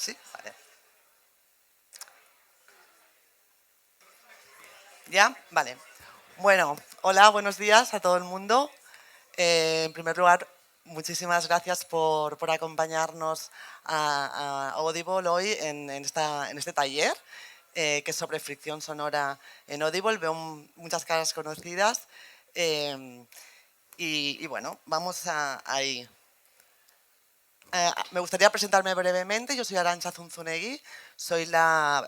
¿Sí? Vale. ¿Ya? Vale. Bueno, hola, buenos días a todo el mundo. En primer lugar, muchísimas gracias por acompañarnos a Audible hoy en este taller, que es sobre fricción sonora en Audible. Veo muchas caras conocidas y bueno, vamos ahí. Me gustaría presentarme brevemente. Yo soy Arantxa Zunzunegui, soy la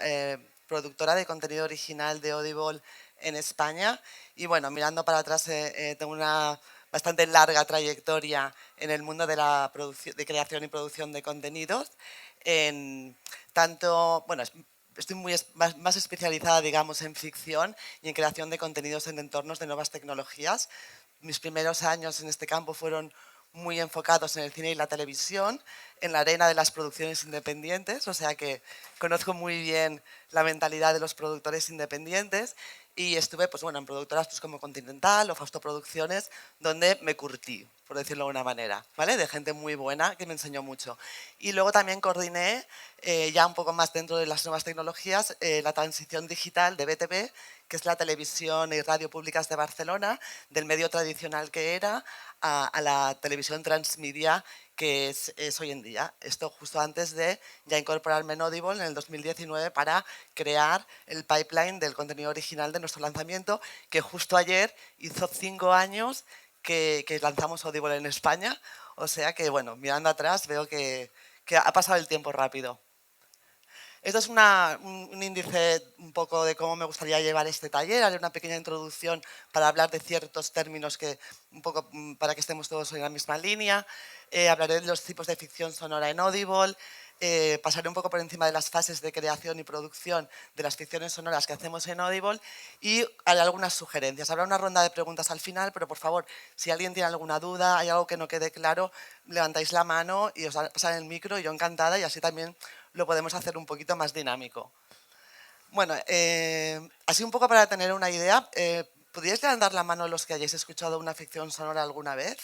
productora de contenido original de Audible en España. Y bueno, mirando para atrás, tengo una bastante larga trayectoria en el mundo de la de creación y producción de contenidos. En tanto, bueno, estoy más especializada, digamos, en ficción y en creación de contenidos en entornos de nuevas tecnologías. Mis primeros años en este campo fueron muy enfocados en el cine y la televisión, en la arena de las producciones independientes, o sea que conozco muy bien la mentalidad de los productores independientes y estuve pues, bueno, en productoras pues, como Continental o Fausto Producciones, donde me curtí, por decirlo de alguna manera, ¿vale? De gente muy buena que me enseñó mucho. Y luego también coordiné, ya un poco más dentro de las nuevas tecnologías, la transición digital de BTV, que es la televisión y radio públicas de Barcelona, del medio tradicional que era a la televisión transmedia que es hoy en día. Esto justo antes de ya incorporarme en Audible en el 2019 para crear el pipeline del contenido original de nuestro lanzamiento, que justo ayer hizo 5 años que lanzamos Audible en España. O sea que, bueno, mirando atrás veo que ha pasado el tiempo rápido. Esto es un índice un poco de cómo me gustaría llevar este taller. Haré una pequeña introducción para hablar de ciertos términos que un poco para que estemos todos en la misma línea. Hablaré de los tipos de ficción sonora en Audible. Pasaré un poco por encima de las fases de creación y producción de las ficciones sonoras que hacemos en Audible y haré algunas sugerencias. Habrá una ronda de preguntas al final, pero por favor, si alguien tiene alguna duda, hay algo que no quede claro, levantáis la mano y os pasaré el micro y yo encantada y así también lo podemos hacer un poquito más dinámico. Bueno, así un poco para tener una idea, ¿podríais levantar la mano los que hayáis escuchado una ficción sonora alguna vez?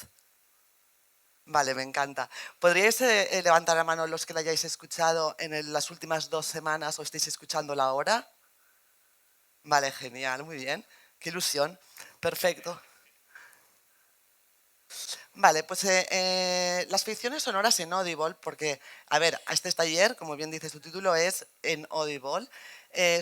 Vale, me encanta. ¿Podríais levantar la mano los que la hayáis escuchado en las últimas 2 semanas o estéis escuchándola ahora? Vale, genial, muy bien. Qué ilusión. Perfecto. Vale, pues las ficciones sonoras en Audible, porque, a ver, a este taller, como bien dice su título, es en Audible,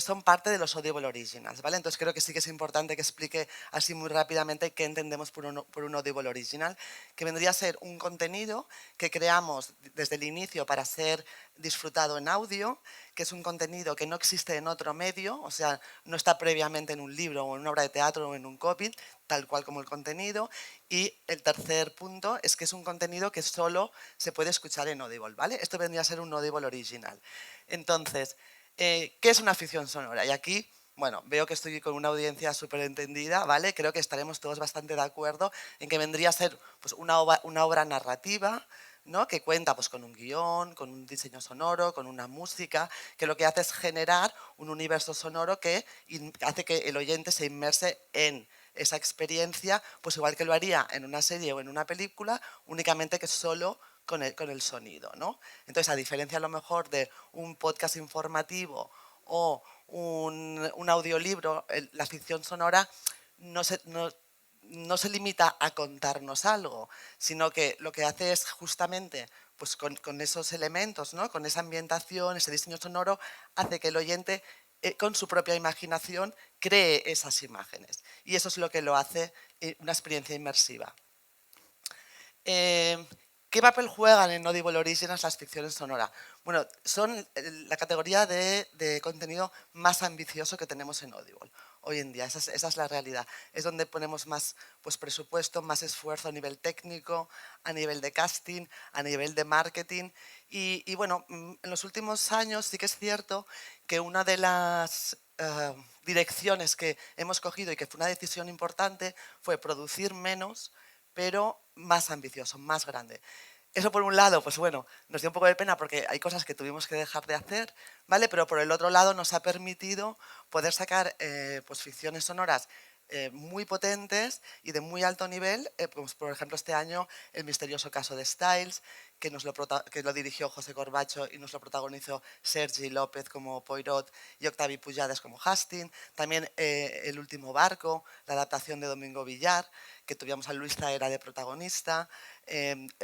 son parte de los Audible Originals, ¿vale? Entonces creo que sí que es importante que explique así muy rápidamente qué entendemos por un Audible Original, que vendría a ser un contenido que creamos desde el inicio para ser disfrutado en audio, que es un contenido que no existe en otro medio, o sea, no está previamente en un libro o en una obra de teatro o en un copy, tal cual como el contenido. Y el tercer punto es que es un contenido que solo se puede escuchar en Audible, ¿vale? Esto vendría a ser un Audible original. Entonces, ¿qué es una ficción sonora? Y aquí, bueno, veo que estoy con una audiencia súper entendida, ¿vale? Creo que estaremos todos bastante de acuerdo en que vendría a ser pues, una obra narrativa, ¿no? Que cuenta pues, con un guión, con un diseño sonoro, con una música, que lo que hace es generar un universo sonoro que hace que el oyente se inmerse en esa experiencia, pues igual que lo haría en una serie o en una película, únicamente que solo con el sonido, ¿no? Entonces, a diferencia a lo mejor de un podcast informativo o un audiolibro, la ficción sonora no se limita a contarnos algo, sino que lo que hace es justamente pues con esos elementos, ¿no? Con esa ambientación, ese diseño sonoro, hace que el oyente con su propia imaginación cree esas imágenes. Y eso es lo que lo hace una experiencia inmersiva. Eh, ¿Qué papel juegan en Audible Originals las ficciones sonoras? Bueno, son la categoría de contenido más ambicioso que tenemos en Audible hoy en día. Esa es la realidad. Es donde ponemos más pues, presupuesto, más esfuerzo a nivel técnico, a nivel de casting, a nivel de marketing. Y bueno, en los últimos años sí que es cierto que una de las direcciones que hemos cogido y que fue una decisión importante fue producir menos pero más ambicioso, más grande. Eso por un lado, pues bueno, nos dio un poco de pena porque hay cosas que tuvimos que dejar de hacer, ¿vale? Pero por el otro lado nos ha permitido poder sacar pues ficciones sonoras muy potentes y de muy alto nivel, pues, por ejemplo, este año El misterioso caso de Styles, que lo dirigió José Corbacho y nos lo protagonizó Sergi López como Poirot y Octavi Pujades como Hastings. También El último barco, la adaptación de Domingo Villar, que tuvimos a Luis Zaera de protagonista,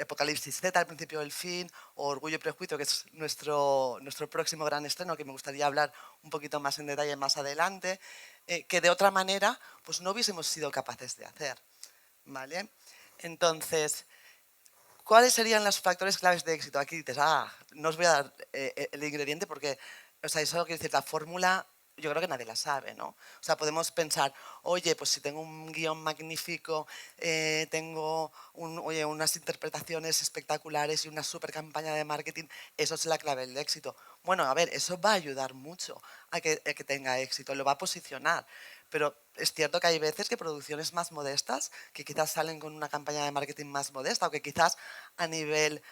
Apocalipsis Z, al principio del fin, o Orgullo y Prejuicio, que es nuestro próximo gran estreno, que me gustaría hablar un poquito más en detalle más adelante, que de otra manera pues no hubiésemos sido capaces de hacer. ¿Vale? Entonces, ¿cuáles serían los factores claves de éxito? Aquí dices, no os voy a dar el ingrediente porque, o sea, eso quiere decir, la fórmula yo creo que nadie la sabe, ¿no? O sea, podemos pensar, oye, pues si tengo un guión magnífico, tengo unas interpretaciones espectaculares y una super campaña de marketing, eso es la clave del éxito. Bueno, a ver, eso va a ayudar mucho a que tenga éxito, lo va a posicionar. Pero es cierto que hay veces que producciones más modestas, que quizás salen con una campaña de marketing más modesta o que quizás a nivel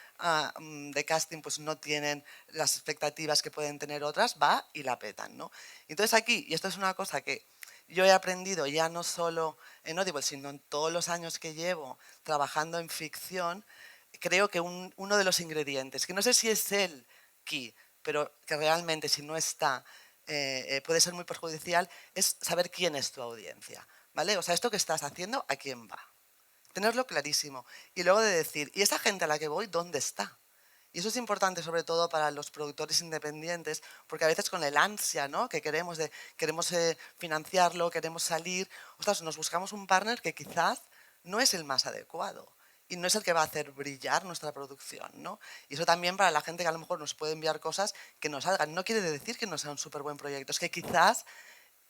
de casting pues no tienen las expectativas que pueden tener otras, va y la petan, ¿no? Entonces aquí, y esto es una cosa que yo he aprendido ya no solo en Audible, sino en todos los años que llevo trabajando en ficción, creo que uno de los ingredientes, que no sé si es el key, pero que realmente si no está puede ser muy perjudicial, es saber quién es tu audiencia, ¿vale? O sea, esto que estás haciendo, ¿a quién va? Tenerlo clarísimo. Y luego de decir, ¿y esa gente a la que voy, dónde está? Y eso es importante sobre todo para los productores independientes, porque a veces con el ansia, ¿no?, que queremos financiarlo, queremos salir, ostras, nos buscamos un partner que quizás no es el más adecuado y no es el que va a hacer brillar nuestra producción, ¿no? Y eso también para la gente que a lo mejor nos puede enviar cosas que nos salgan. No quiere decir que no sea un súper buen proyecto, es que quizás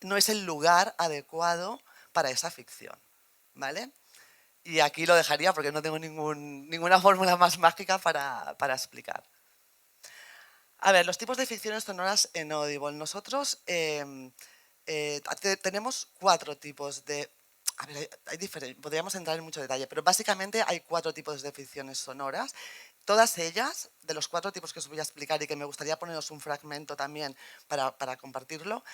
no es el lugar adecuado para esa ficción, ¿vale? Y aquí lo dejaría porque no tengo ninguna fórmula más mágica para explicar. A ver, los tipos de ficciones sonoras en Audible. Nosotros tenemos 4 tipos de... A ver, podríamos entrar en mucho detalle, pero básicamente hay 4 tipos de ficciones sonoras. Todas ellas, de los 4 tipos que os voy a explicar y que me gustaría poneros un fragmento también para compartirlo,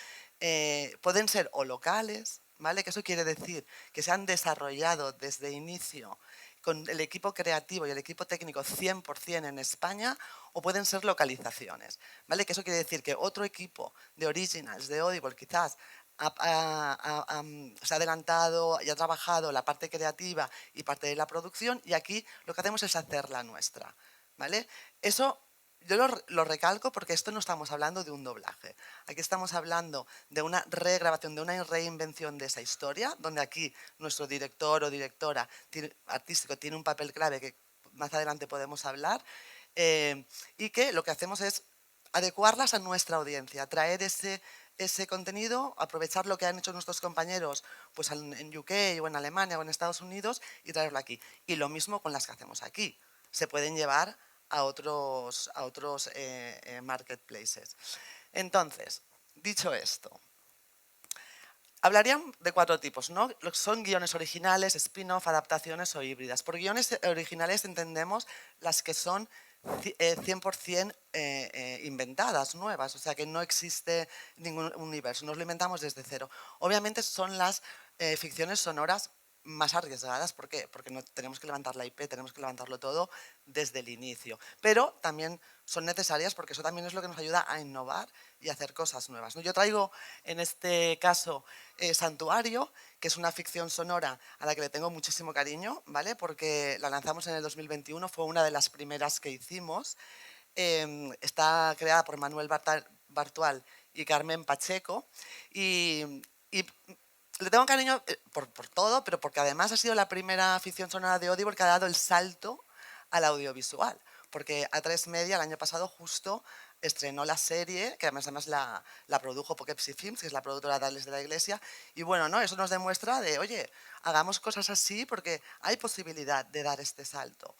pueden ser o locales, ¿vale? Que eso quiere decir que se han desarrollado desde inicio con el equipo creativo y el equipo técnico 100% en España, o pueden ser localizaciones, ¿vale? Que eso quiere decir que otro equipo de originals, de Audible, quizás se ha adelantado y ha trabajado la parte creativa y parte de la producción, y aquí lo que hacemos es hacer la nuestra, ¿vale? Eso yo lo recalco porque esto no estamos hablando de un doblaje. Aquí estamos hablando de una regrabación, de una reinvención de esa historia, donde aquí nuestro director o directora artístico tiene un papel clave que más adelante podemos hablar, y que lo que hacemos es adecuarlas a nuestra audiencia, traer ese contenido, aprovechar lo que han hecho nuestros compañeros pues en UK o en Alemania o en Estados Unidos y traerlo aquí. Y lo mismo con las que hacemos aquí. Se pueden llevar a otros marketplaces. Entonces, dicho esto, hablarían de 4 tipos, ¿no? Son guiones originales, spin-off, adaptaciones o híbridas. Por guiones originales entendemos las que son 100% inventadas, nuevas, o sea que no existe ningún universo, nos lo inventamos desde cero. Obviamente son las ficciones sonoras más arriesgadas, ¿por qué? Porque no, tenemos que levantar la IP, tenemos que levantarlo todo desde el inicio, pero también son necesarias porque eso también es lo que nos ayuda a innovar y a hacer cosas nuevas, ¿no? Yo traigo en este caso Santuario, que es una ficción sonora a la que le tengo muchísimo cariño, ¿vale? Porque la lanzamos en el 2021, fue una de las primeras que hicimos. Está creada por Manuel Bartual y Carmen Pacheco y le tengo cariño por todo, pero porque además ha sido la primera ficción sonora de Audible que ha dado el salto al audiovisual. Porque A3 Media el año pasado justo estrenó la serie, que además la produjo Poughkeepsie Films, que es la productora de Ales de la Iglesia, y bueno, ¿no? Eso nos demuestra de, oye, hagamos cosas así porque hay posibilidad de dar este salto.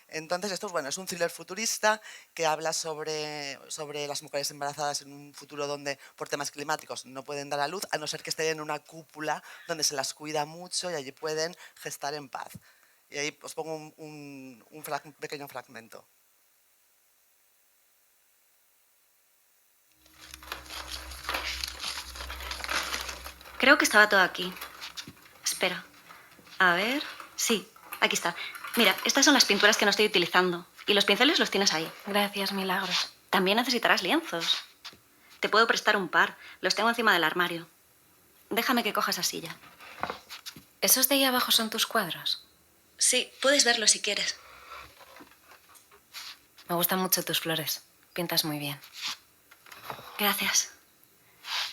Entonces, esto es, bueno, es un thriller futurista que habla sobre las mujeres embarazadas en un futuro donde, por temas climáticos, no pueden dar a luz, a no ser que estén en una cúpula donde se las cuida mucho y allí pueden gestar en paz. Y ahí os pongo un pequeño fragmento. Creo que estaba todo aquí. Espera. A ver... Sí, aquí está. Mira, estas son las pinturas que no estoy utilizando. Y los pinceles los tienes ahí. Gracias, Milagros. También necesitarás lienzos. Te puedo prestar un par. Los tengo encima del armario. Déjame que coja esa silla. ¿Esos de ahí abajo son tus cuadros? Sí, puedes verlos si quieres. Me gustan mucho tus flores. Pintas muy bien. Gracias.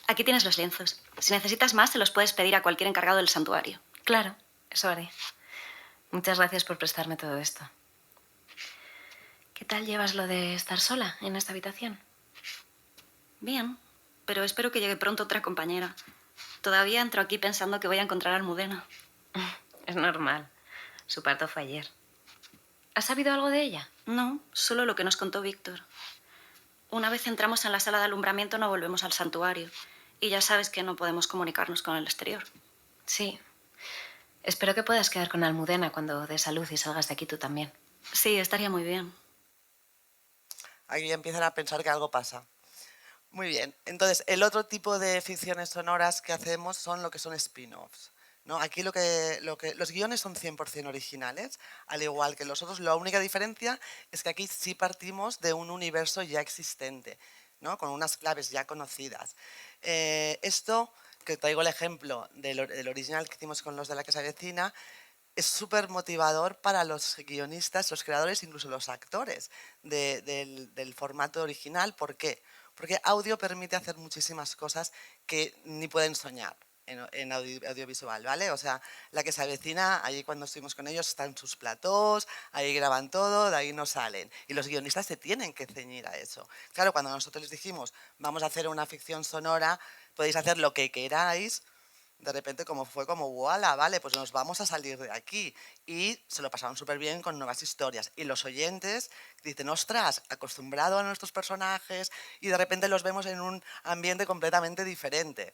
Aquí tienes los lienzos. Si necesitas más, se los puedes pedir a cualquier encargado del santuario. Claro, eso haré. Muchas gracias por prestarme todo esto. ¿Qué tal llevas lo de estar sola en esta habitación? Bien, pero espero que llegue pronto otra compañera. Todavía entro aquí pensando que voy a encontrar a Almudena. Es normal. Su parto fue ayer. ¿Has sabido algo de ella? No, solo lo que nos contó Víctor. Una vez entramos en la sala de alumbramiento, no volvemos al santuario. Y ya sabes que no podemos comunicarnos con el exterior. Sí. Espero que puedas quedar con Almudena cuando des a luz y salgas de aquí tú también. Sí, estaría muy bien. Aquí empiezan a pensar que algo pasa. Muy bien. Entonces, el otro tipo de ficciones sonoras que hacemos son lo que son spin-offs, ¿no? Aquí los guiones son 100% originales, al igual que los otros. La única diferencia es que aquí sí partimos de un universo ya existente, ¿no? Con unas claves ya conocidas. Esto, que traigo el ejemplo del original que hicimos con los de La que se avecina, es súper motivador para los guionistas, los creadores, incluso los actores del formato original. ¿Por qué? Porque audio permite hacer muchísimas cosas que ni pueden soñar en audiovisual, ¿vale? O sea, La que se avecina, allí cuando estuvimos con ellos están sus platós, ahí graban todo, de ahí no salen. Y los guionistas se tienen que ceñir a eso. Claro, cuando nosotros les dijimos, vamos a hacer una ficción sonora, podéis hacer lo que queráis, de repente como fue como, ¡wala! Vale, pues nos vamos a salir de aquí. Y se lo pasaron súper bien con nuevas historias. Y los oyentes dicen, ostras, acostumbrado a nuestros personajes y de repente los vemos en un ambiente completamente diferente.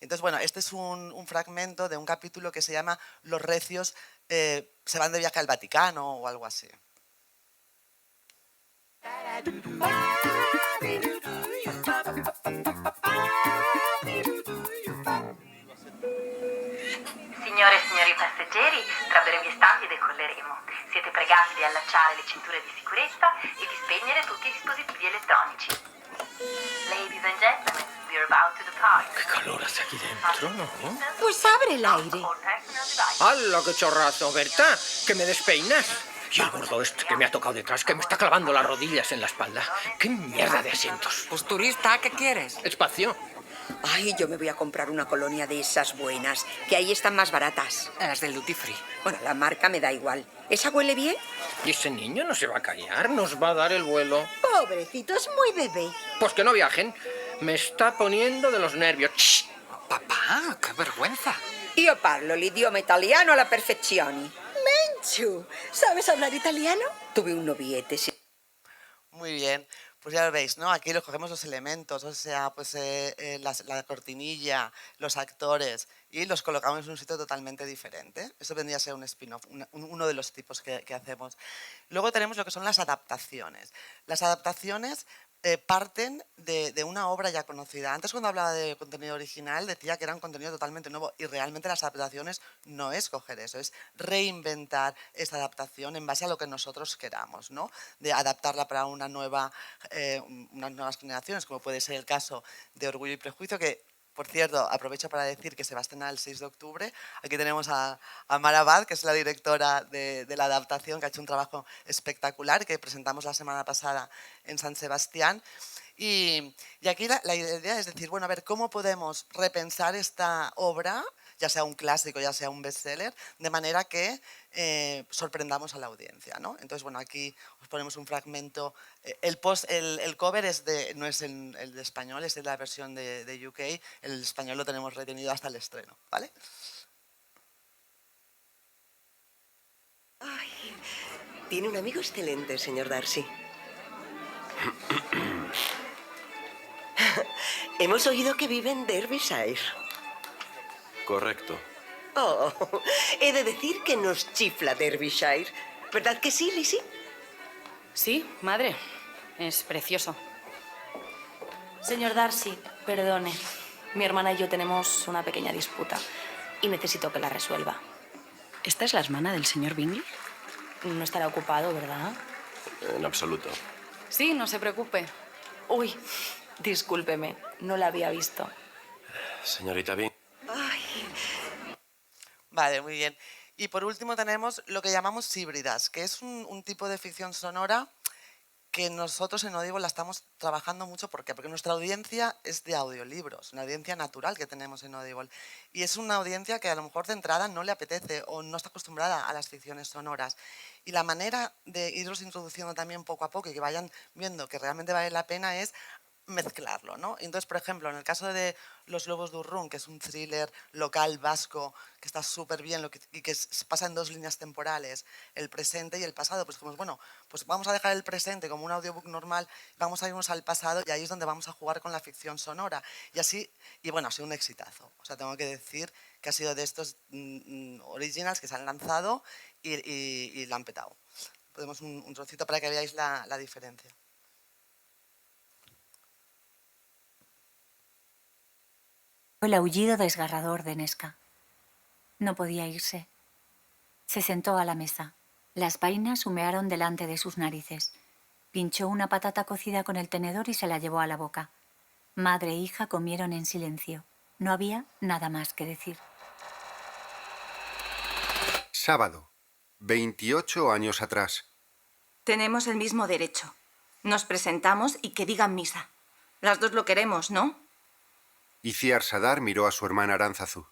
Entonces, bueno, este es un fragmento de un capítulo que se llama Los recios se van de viaje al Vaticano o algo así. Signore e signori passeggeri, tra brevi istanti decolleremo. Siete pregati di allacciare le cinture di sicurezza e di spegnere tutti i dispositivi elettronici. Ladies and gentlemen, we're about to depart. Qué calor hace aquí dentro, ¿no? Pues abre el aire. ¡Hala, qué chorrazo, Berta! ¡Que me despeinas! Y el gordo este que me ha tocado detrás, que me está clavando las rodillas en la espalda. ¡Qué mierda de asientos! Pues turista, ¿qué quieres? Espacio. Ay, yo me voy a comprar una colonia de esas buenas, que ahí están más baratas. Las del duty free. Bueno, la marca me da igual. ¿Esa huele bien? Y ese niño no se va a callar, nos va a dar el vuelo. Pobrecito, es muy bebé. Pues que no viajen. Me está poniendo de los nervios. ¡Shh! Papá, qué vergüenza. Io parlo l'idioma italiano alla perfezione. Menchu, ¿sabes hablar italiano? Tuve un noviete, sí. Muy bien. Pues ya lo veis, ¿no? Aquí cogemos los elementos, o sea, pues la cortinilla, los actores, y los colocamos en un sitio totalmente diferente. Eso vendría a ser un spin-off, uno de los tipos que hacemos. Luego tenemos lo que son las adaptaciones. Las adaptaciones parten de una obra ya conocida. Antes, cuando hablaba de contenido original, decía que era un contenido totalmente nuevo, y realmente las adaptaciones no es coger eso, es reinventar esa adaptación en base a lo que nosotros queramos, ¿no? De adaptarla para unas nuevas generaciones, como puede ser el caso de Orgullo y Prejuicio, que, por cierto, aprovecho para decir que se va a estrenar el 6 de octubre. Aquí tenemos a Mara Abad, que es la directora de la adaptación, que ha hecho un trabajo espectacular, que presentamos la semana pasada en San Sebastián. Y aquí la idea es decir, bueno, a ver, ¿cómo podemos repensar esta obra, ya sea un clásico, ya sea un bestseller, de manera que sorprendamos a la audiencia, ¿no? Entonces, bueno, aquí os ponemos un fragmento. El cover no es el de español, es de la versión de UK. El español lo tenemos retenido hasta el estreno, ¿vale? Ay, tiene un amigo excelente, señor Darcy. Hemos oído que vive en Derbyshire. Correcto. Oh, he de decir que nos chifla Derbyshire. ¿Verdad que sí, Lizzie? Sí, madre. Es precioso. Señor Darcy, perdone. Mi hermana y yo tenemos una pequeña disputa. y necesito que la resuelva. ¿Esta es la hermana del señor Bingley? No estará ocupado, ¿verdad? En absoluto. Sí, no se preocupe. Uy, discúlpeme, no la había visto. Señorita Bing. Vale, muy bien. Y por último tenemos lo que llamamos híbridas, que es un tipo de ficción sonora que nosotros en Audible la estamos trabajando mucho. ¿Por qué? Porque nuestra audiencia es de audiolibros, una audiencia natural que tenemos en Audible. Y es una audiencia que a lo mejor de entrada no le apetece o no está acostumbrada a las ficciones sonoras. Y la manera de irlos introduciendo también poco a poco y que vayan viendo que realmente vale la pena es mezclarlo, ¿no? Entonces, por ejemplo, en el caso de Los Lobos de Urrún, que es un thriller local vasco que está súper bien y que se pasa en 2 líneas temporales, el presente y el pasado, pues dijimos, bueno, pues vamos a dejar el presente como un audiobook normal, vamos a irnos al pasado y ahí es donde vamos a jugar con la ficción sonora. Y así, y bueno, ha sido un exitazo. O sea, tengo que decir que ha sido de estos originals que se han lanzado y la han petado. Podemos un trocito para que veáis la diferencia. El aullido desgarrador de Nesca. No podía irse. Se sentó a la mesa. Las vainas humearon delante de sus narices. Pinchó una patata cocida con el tenedor y se la llevó a la boca. Madre e hija comieron en silencio. No había nada más que decir. Sábado, 28 años atrás. Tenemos el mismo derecho. Nos presentamos y que digan misa. Las dos lo queremos, ¿no? Iciar Sadar miró a su hermana Aránzazu.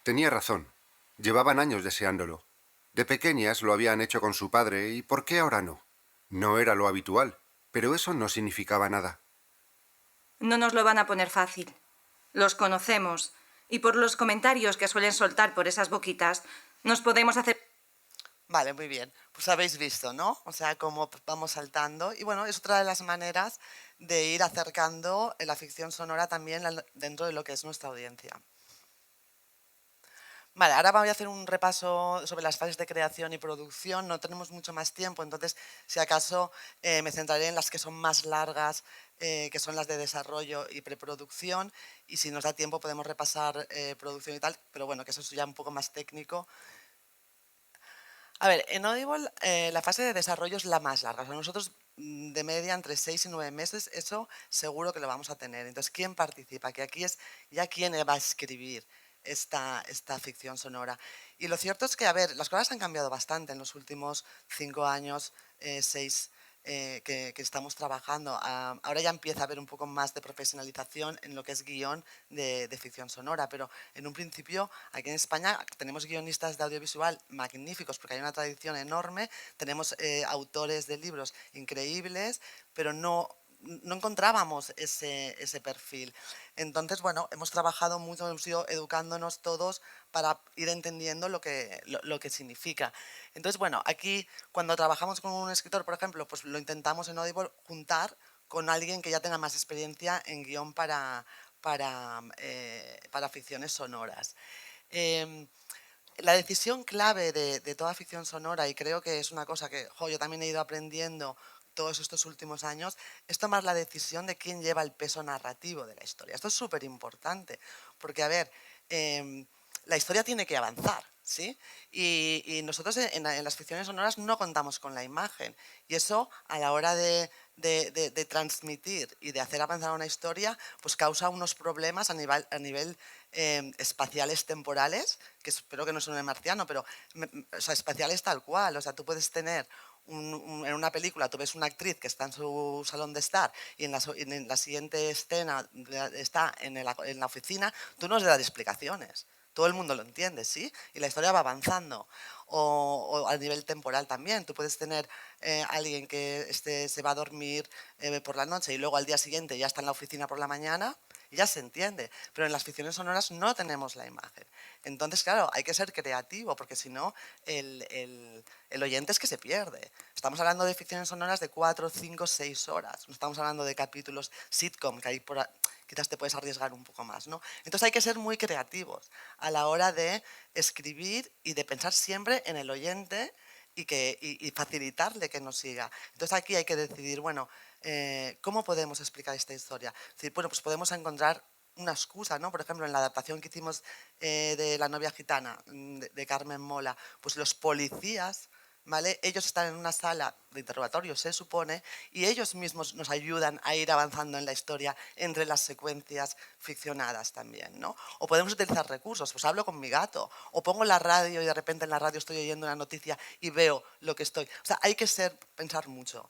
Tenía razón. Llevaban años deseándolo. De pequeñas lo habían hecho con su padre, ¿y por qué ahora no? No era lo habitual, pero eso no significaba nada. No nos lo van a poner fácil. Los conocemos, y por los comentarios que suelen soltar por esas boquitas, nos podemos hacer... Vale, muy bien. Pues habéis visto, ¿no? O sea, cómo vamos saltando. Y bueno, es otra de las maneras de ir acercando la ficción sonora también dentro de lo que es nuestra audiencia. Vale, ahora voy a hacer un repaso sobre las fases de creación y producción. No tenemos mucho más tiempo, entonces, si acaso, me centraré en las que son más largas, que son las de desarrollo y preproducción. Y si nos da tiempo podemos repasar producción y tal, pero bueno, que eso es ya un poco más técnico. A ver, en Audible la fase de desarrollo es la más larga. O sea, nosotros de media entre 6 y 9 meses, eso seguro que lo vamos a tener. Entonces, ¿quién participa? Que aquí es ya quién va a escribir esta ficción sonora. Y lo cierto es que, a ver, las cosas han cambiado bastante en los últimos 5 años, 6 que estamos trabajando. Ahora ya empieza a haber un poco más de profesionalización en lo que es guión de ficción sonora, pero en un principio aquí en España tenemos guionistas de audiovisual magníficos porque hay una tradición enorme, tenemos autores de libros increíbles, pero no encontrábamos ese perfil. Entonces, bueno, hemos trabajado mucho, hemos ido educándonos todos para ir entendiendo lo que significa. Entonces, bueno, aquí cuando trabajamos con un escritor, por ejemplo, pues lo intentamos en Audible juntar con alguien que ya tenga más experiencia en guión para ficciones sonoras. La decisión clave de toda ficción sonora, y creo que es una cosa que yo también he ido aprendiendo todos estos últimos años, es tomar la decisión de quién lleva el peso narrativo de la historia. Esto es súper importante, porque, a ver, la historia tiene que avanzar, ¿sí? Y nosotros en las ficciones sonoras no contamos con la imagen, y eso a la hora de transmitir y de hacer avanzar una historia, pues causa unos problemas a nivel espaciales temporales, que espero que no suene marciano, pero o sea, espaciales tal cual. O sea, tú puedes tener en una película, tú ves una actriz que está en su salón de estar y en la siguiente escena está en la oficina, tú no le das explicaciones. Todo el mundo lo entiende, ¿sí? Y la historia va avanzando. O a nivel temporal también. Tú puedes tener alguien que se va a dormir por la noche y luego al día siguiente ya está en la oficina por la mañana y ya se entiende. Pero en las ficciones sonoras no tenemos la imagen. Entonces, claro, hay que ser creativo porque si no, el oyente es que se pierde. Estamos hablando de ficciones sonoras de 4, 5, 6 horas. No estamos hablando de capítulos sitcom, que hay quizás te puedes arriesgar un poco más, ¿no? Entonces hay que ser muy creativos a la hora de escribir y de pensar siempre en el oyente y facilitarle que nos siga. Entonces aquí hay que decidir, bueno, ¿cómo podemos explicar esta historia? Es decir, bueno, pues podemos encontrar una excusa, ¿no? Por ejemplo, en la adaptación que hicimos de La novia gitana, de Carmen Mola, pues los policías, ¿vale? Ellos están en una sala de interrogatorio, se supone, y ellos mismos nos ayudan a ir avanzando en la historia entre las secuencias ficcionadas también, ¿no? O podemos utilizar recursos, pues hablo con mi gato, o pongo la radio y de repente en la radio estoy oyendo una noticia y veo lo que estoy. O sea, hay que pensar mucho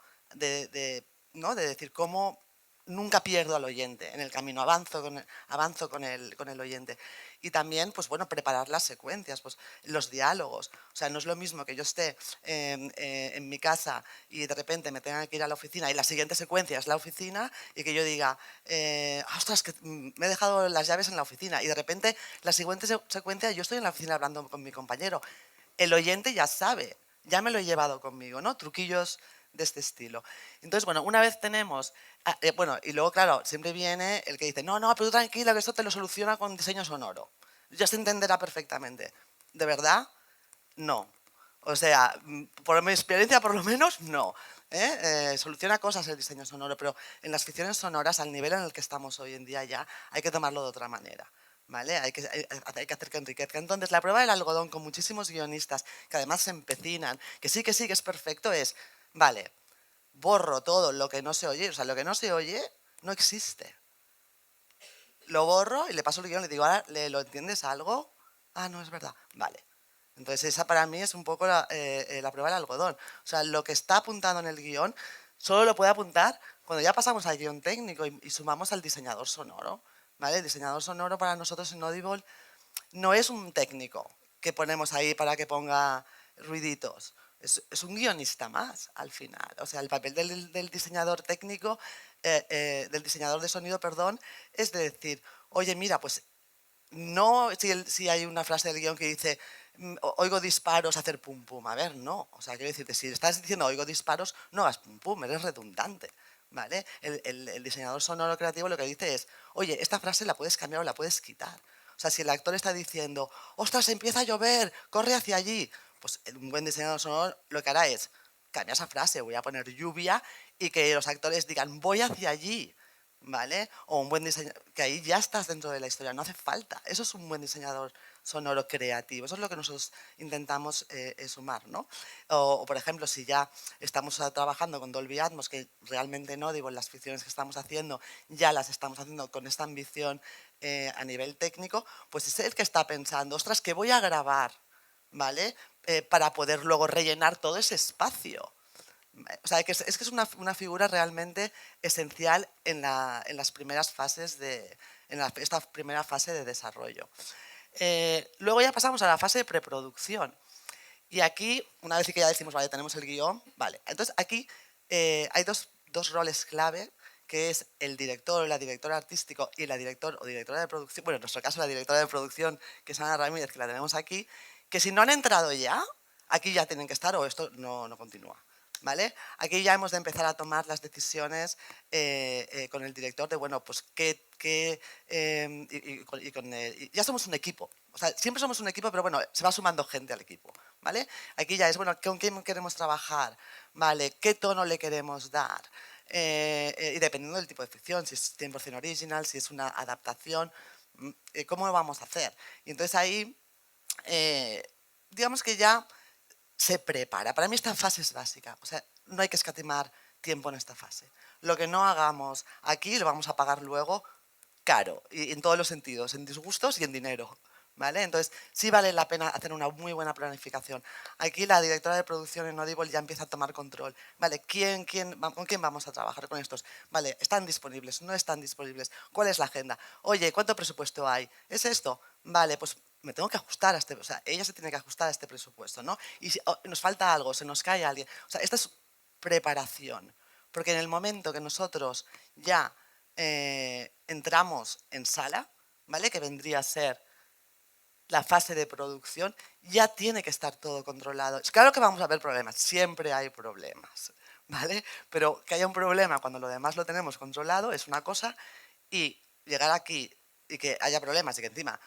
¿no? De decir cómo nunca pierdo al oyente en el camino, avanzo con el oyente. Y también, pues bueno, preparar las secuencias, pues los diálogos. O sea, no es lo mismo que yo esté en mi casa y de repente me tenga que ir a la oficina y la siguiente secuencia es la oficina y que yo diga, ostras, que me he dejado las llaves en la oficina y de repente la siguiente secuencia yo estoy en la oficina hablando con mi compañero. El oyente ya sabe, ya me lo he llevado conmigo, ¿no? Truquillos de este estilo. Entonces, bueno, una vez tenemos, bueno, y luego, claro, siempre viene el que dice, no, no, pero tú tranquila, que esto te lo soluciona con diseño sonoro. Ya se entenderá perfectamente. ¿De verdad? No. O sea, por mi experiencia, por lo menos, no. Soluciona cosas el diseño sonoro, pero en las ficciones sonoras, al nivel en el que estamos hoy en día ya, hay que tomarlo de otra manera. ¿Vale? Hay que hacer que enriquezca. Entonces, la prueba del algodón con muchísimos guionistas que además se empecinan, que sí, que es perfecto, es, vale, borro todo lo que no se oye, o sea, lo que no se oye no existe. Lo borro y le paso el guión y le digo, ahora, ¿lo entiendes algo? Ah, no, es verdad. Vale. Entonces, esa para mí es un poco la prueba del algodón. O sea, lo que está apuntado en el guión solo lo puede apuntar cuando ya pasamos al guión técnico y sumamos al diseñador sonoro. ¿Vale? El diseñador sonoro para nosotros en Audible no es un técnico que ponemos ahí para que ponga ruiditos. Es un guionista más, al final. O sea, el papel del diseñador técnico, del diseñador de sonido, perdón, es de decir, oye, mira, pues no si hay una frase del guión que dice oigo disparos, hacer pum pum. A ver, no. O sea, quiero decirte, si estás diciendo oigo disparos, no hagas pum pum, eres redundante. ¿Vale? El diseñador sonoro creativo lo que dice es, oye, esta frase la puedes cambiar o la puedes quitar. O sea, si el actor está diciendo, ostras, empieza a llover, corre hacia allí, pues un buen diseñador sonoro lo que hará es cambiar esa frase, voy a poner lluvia y que los actores digan, voy hacia allí. ¿Vale? O un buen diseñador, que ahí ya estás dentro de la historia, no hace falta. Eso es un buen diseñador sonoro creativo, eso es lo que nosotros intentamos sumar, ¿no? O, por ejemplo, si ya estamos trabajando con Dolby Atmos, que realmente no, digo, en las ficciones que estamos haciendo, ya las estamos haciendo con esta ambición a nivel técnico, pues es el que está pensando, ostras, ¿qué voy a grabar? ¿Vale? Para poder luego rellenar todo ese espacio. O sea, es que es una figura realmente esencial en las primeras fases esta primera fase de desarrollo. Luego ya pasamos a la fase de preproducción. Y aquí, una vez que ya decimos, vale, tenemos el guión, vale. Entonces aquí hay dos roles clave, que es el director o la directora artístico y la director o directora de producción, bueno, en nuestro caso la directora de producción, que es Ana Ramírez, que la tenemos aquí, que si no han entrado ya, aquí ya tienen que estar o esto no continúa. ¿Vale? Aquí ya hemos de empezar a tomar las decisiones con el director de, bueno, pues ya somos un equipo. O sea, siempre somos un equipo, pero bueno, se va sumando gente al equipo. ¿Vale? Aquí ya es, bueno, ¿con quién queremos trabajar? ¿Vale? ¿Qué tono le queremos dar? Y dependiendo del tipo de ficción, si es 100% original, si es una adaptación, ¿cómo lo vamos a hacer? Y entonces ahí, digamos que ya se prepara. Para mí esta fase es básica. O sea, no hay que escatimar tiempo en esta fase. Lo que no hagamos aquí lo vamos a pagar luego caro, y en todos los sentidos, en disgustos y en dinero. ¿Vale? Entonces, sí vale la pena hacer una muy buena planificación. Aquí la directora de producción en Audible ya empieza a tomar control. ¿Vale? ¿Con quién vamos a trabajar con estos? ¿Vale? ¿Están disponibles? ¿No están disponibles? ¿Cuál es la agenda? Oye, ¿cuánto presupuesto hay? ¿Es esto? Vale, pues me tengo que ajustar a o sea, ella se tiene que ajustar a este presupuesto, ¿no? Y si nos falta algo, se nos cae alguien. O sea, esta es preparación. Porque en el momento que nosotros ya entramos en sala, ¿vale? Que vendría a ser la fase de producción, ya tiene que estar todo controlado. Claro que vamos a ver problemas, siempre hay problemas, ¿vale? Pero que haya un problema cuando lo demás lo tenemos controlado es una cosa, y llegar aquí y que haya problemas y que encima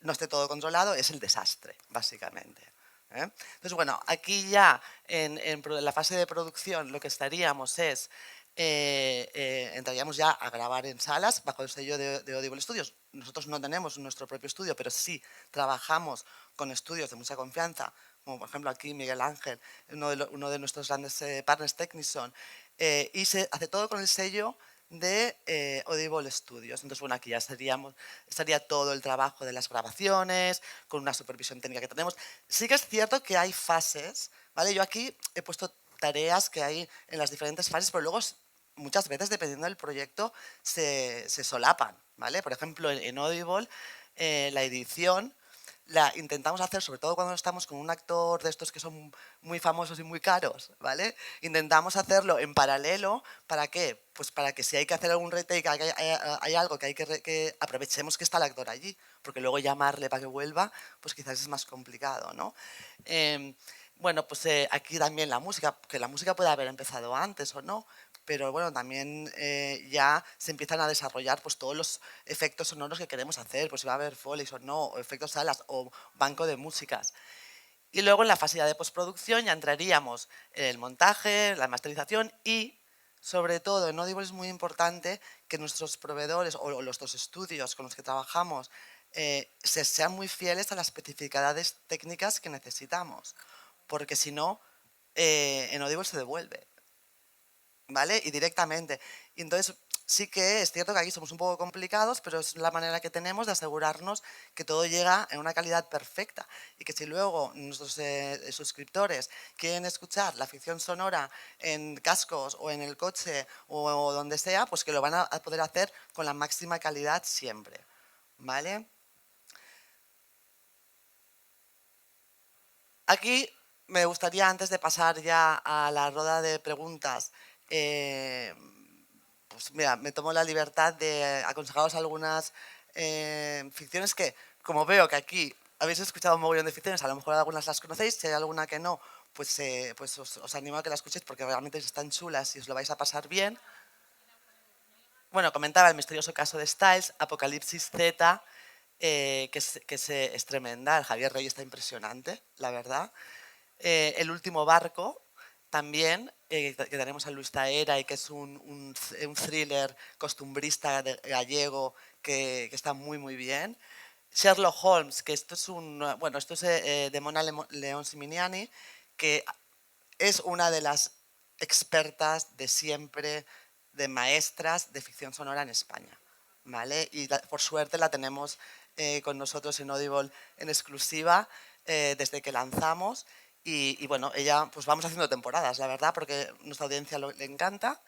no esté todo controlado es el desastre, básicamente. Entonces, bueno, aquí ya en la fase de producción lo que estaríamos es, entraríamos ya a grabar en salas bajo el sello de Audible Studios. nosotros no tenemos nuestro propio estudio, pero sí trabajamos con estudios de mucha confianza, como por ejemplo aquí Miguel Ángel, uno de nuestros grandes partners, Technison, y se hace todo con el sello de Audible Studios. Entonces, bueno, aquí ya estaría todo el trabajo de las grabaciones, con una supervisión técnica que tenemos. Sí que es cierto que hay fases, ¿vale? Yo aquí he puesto tareas que hay en las diferentes fases, pero luego muchas veces, dependiendo del proyecto, se solapan, ¿vale? Por ejemplo, en Audible, la edición la intentamos hacer, sobre todo cuando estamos con un actor de estos que son muy famosos y muy caros, ¿vale? Intentamos hacerlo en paralelo, ¿para qué? Pues para que si hay que hacer algún retake, hay algo que hay que aprovechemos que está el actor allí, porque luego llamarle para que vuelva, pues quizás es más complicado, ¿no? Bueno, pues aquí también la música, que la música puede haber empezado antes o no, pero bueno, también ya se empiezan a desarrollar pues todos los efectos sonoros que queremos hacer, pues si va a haber folies o no, o efectos salas o banco de músicas. Y luego en la fase de postproducción ya entraríamos en el montaje, la masterización y, sobre todo, en Audible es muy importante que nuestros proveedores o los dos estudios con los que trabajamos sean muy fieles a las especificidades técnicas que necesitamos, porque si no, en Audible se devuelve. ¿Vale? Y directamente. Y entonces sí que es cierto que aquí somos un poco complicados, pero es la manera que tenemos de asegurarnos que todo llega en una calidad perfecta y que si luego nuestros suscriptores quieren escuchar la ficción sonora en cascos o en el coche o donde sea, pues que lo van a poder hacer con la máxima calidad siempre. ¿Vale? Aquí me gustaría, antes de pasar ya a la rueda de preguntas, pues mira, me tomo la libertad de aconsejaros algunas ficciones que, como veo que aquí habéis escuchado un mogollón de ficciones, a lo mejor algunas las conocéis, si hay alguna que no, pues os animo a que la escuchéis porque realmente están chulas y os lo vais a pasar bien. Bueno, comentaba El misterioso caso de Styles, Apocalipsis Z, que es tremenda, el Javier Rey está impresionante, la verdad. El último barco, también, que tenemos a Luis Taera y que es un thriller costumbrista gallego que está muy, muy bien. Sherlock Holmes, que esto es de Mona León Siminiani, que es una de las expertas de siempre, de maestras de ficción sonora en España, ¿vale? Y por suerte la tenemos con nosotros en Audible en exclusiva desde que lanzamos. Y bueno, ella, pues vamos haciendo temporadas, la verdad, porque nuestra audiencia le encanta.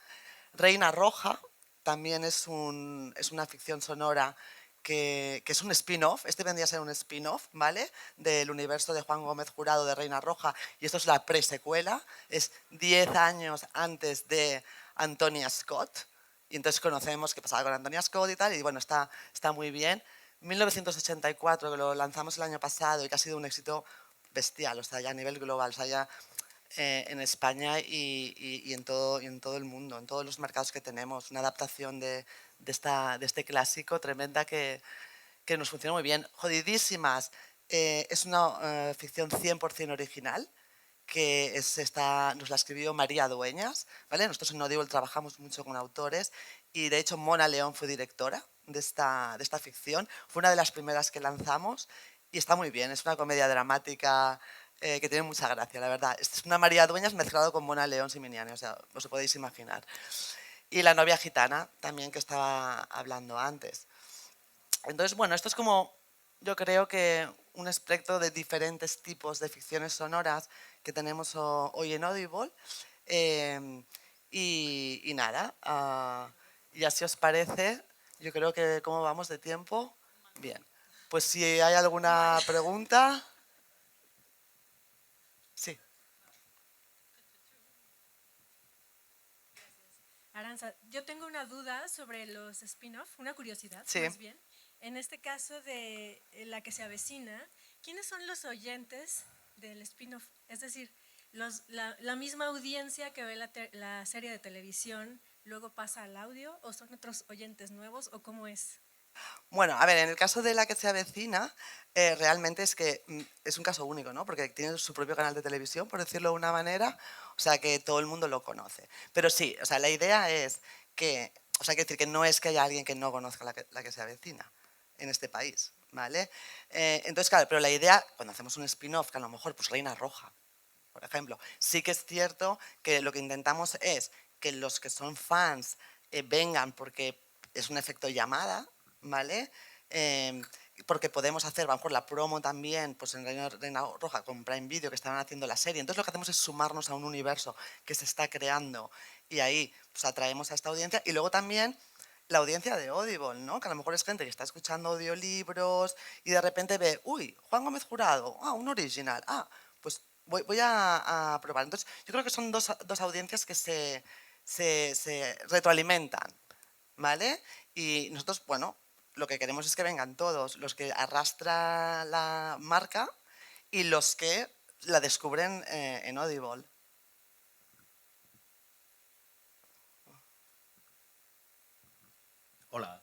Reina Roja también es una ficción sonora que es un spin-off, este vendría a ser un spin-off, ¿vale? Del universo de Juan Gómez Jurado de Reina Roja, y esto es la presecuela, es 10 años antes de Antonia Scott, y entonces conocemos qué pasaba con Antonia Scott y tal, y bueno, está muy bien. 1984, que lo lanzamos el año pasado y que ha sido un éxito bestial, o sea, ya a nivel global, o sea, ya en España y en todo el mundo, en todos los mercados que tenemos, una adaptación de este clásico tremenda que nos funciona muy bien. Jodidísimas, es una ficción 100% original, que nos la escribió María Dueñas, ¿vale? Nosotros en Audible trabajamos mucho con autores y de hecho Mona León fue directora de esta ficción, fue una de las primeras que lanzamos y está muy bien, es una comedia dramática que tiene mucha gracia, la verdad. Es una María Dueñas mezclado con Mona León Siminiani, o sea, os lo podéis imaginar. Y La novia gitana, también, que estaba hablando antes. Entonces, bueno, esto es como, yo creo que un espectro de diferentes tipos de ficciones sonoras que tenemos hoy en Audible. Y nada, y así os parece, yo creo que cómo vamos de tiempo, bien. Pues si hay alguna pregunta. Sí. Arantxa, yo tengo una duda sobre los spin-off, una curiosidad Sí. más bien. En este caso de La que se avecina, ¿quiénes son los oyentes del spin-off? Es decir, la misma audiencia que ve la serie de televisión luego pasa al audio, o son otros oyentes nuevos, o cómo es. Bueno, a ver, en el caso de La que se avecina, realmente es que es un caso único, ¿no? Porque tiene su propio canal de televisión, por decirlo de una manera, o sea que todo el mundo lo conoce. Pero sí, o sea, la idea es que, o sea, quiero decir que no es que haya alguien que no conozca la que se avecina. en este país, ¿vale? Entonces, claro, pero la idea, cuando hacemos un spin-off, que a lo mejor, pues Reina Roja, por ejemplo, sí que es cierto que lo que intentamos es que los que son fans vengan porque es un efecto llamada, ¿vale? Porque podemos hacer, a lo mejor la promo también, pues en Reina Roja con Prime Video, que estaban haciendo la serie. Entonces lo que hacemos es sumarnos a un universo que se está creando y ahí pues atraemos a esta audiencia. Y luego también la audiencia de Audible, ¿no? Que a lo mejor es gente que está escuchando audiolibros y de repente ve, uy, Juan Gómez Jurado, un original, pues voy a probar. Entonces yo creo que son dos audiencias que se retroalimentan, ¿vale? Y nosotros, bueno, lo que queremos es que vengan todos, los que arrastra la marca y los que la descubren en Audible. Hola.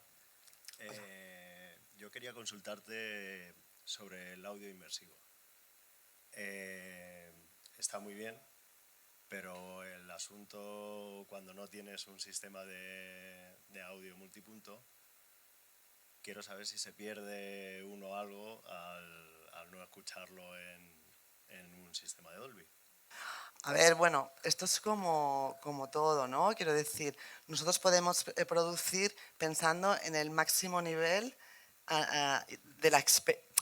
Yo quería consultarte sobre el audio inmersivo. Está muy bien, pero el asunto cuando no tienes un sistema de audio multipunto, quiero saber si se pierde uno algo al no escucharlo en un sistema de Dolby. A ver, bueno, esto es como todo, ¿no? Quiero decir, nosotros podemos producir pensando en el máximo nivel, en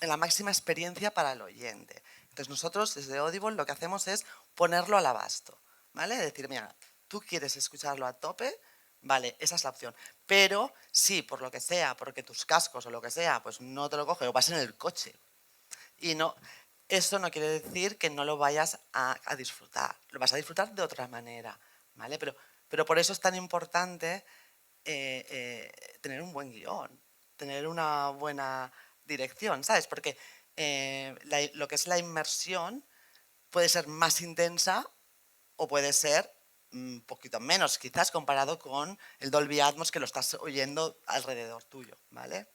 la máxima experiencia para el oyente. Entonces nosotros desde Audible lo que hacemos es ponerlo al abasto, ¿vale? Decir, mira, tú quieres escucharlo a tope, vale, esa es la opción. Pero si por lo que sea, porque tus cascos o lo que sea, pues no te lo coge o vas en el coche y no... Eso no quiere decir que no lo vayas a disfrutar, lo vas a disfrutar de otra manera, ¿vale? Pero por eso es tan importante tener un buen guión, tener una buena dirección, ¿sabes? Porque lo que es la inmersión puede ser más intensa o puede ser un poquito menos, quizás comparado con el Dolby Atmos que lo estás oyendo alrededor tuyo, ¿vale?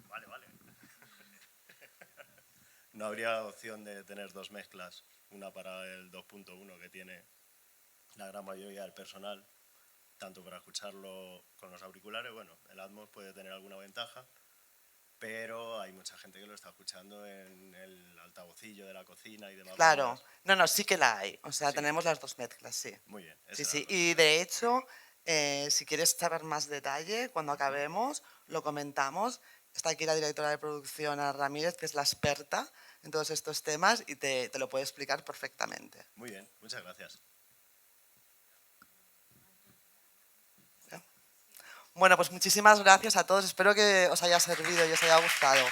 Vale. ¿No habría opción de tener dos mezclas? Una para el 2.1 que tiene la gran mayoría del personal, tanto para escucharlo con los auriculares, bueno, el Atmos puede tener alguna ventaja, pero hay mucha gente que lo está escuchando en el altavocillo de la cocina y demás. Claro, no, sí que la hay, o sea, sí. Tenemos las dos mezclas, sí. Muy bien. Sí, y de hecho, si quieres saber más detalle, cuando acabemos, lo comentamos. Está aquí la directora de producción, Ana Ramírez, que es la experta en todos estos temas y te lo puede explicar perfectamente. Muy bien, muchas gracias. Bueno, pues muchísimas gracias a todos. Espero que os haya servido y os haya gustado.